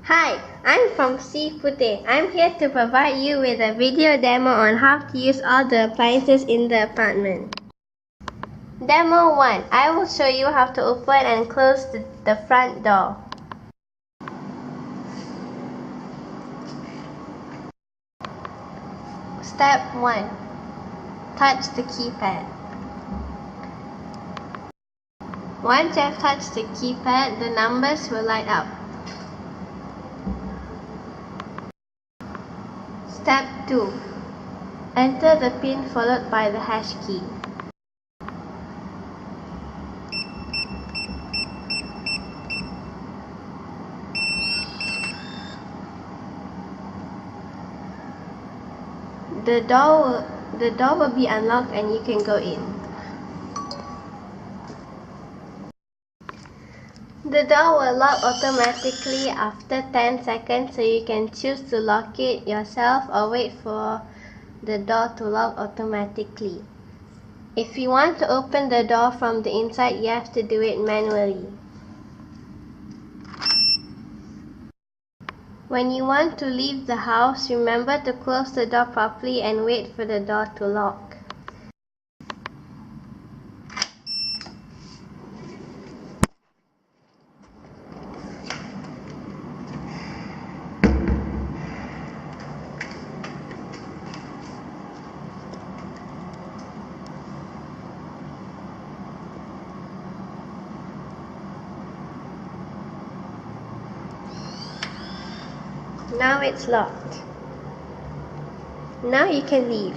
Hi, I'm from Siputeh. I'm here to provide you with a video demo on how to use all the appliances in the apartment. Demo 1. I will show you how to open and close the front door. Step 1. Touch the keypad. Once you have touched the keypad, the numbers will light up. Step 2. Enter the PIN followed by the hash key. The door will be unlocked and you can go in. The door will lock automatically after 10 seconds, so you can choose to lock it yourself or wait for the door to lock automatically. If you want to open the door from the inside, you have to do it manually. When you want to leave the house, remember to close the door properly and wait for the door to lock. Now it's locked. Now you can leave.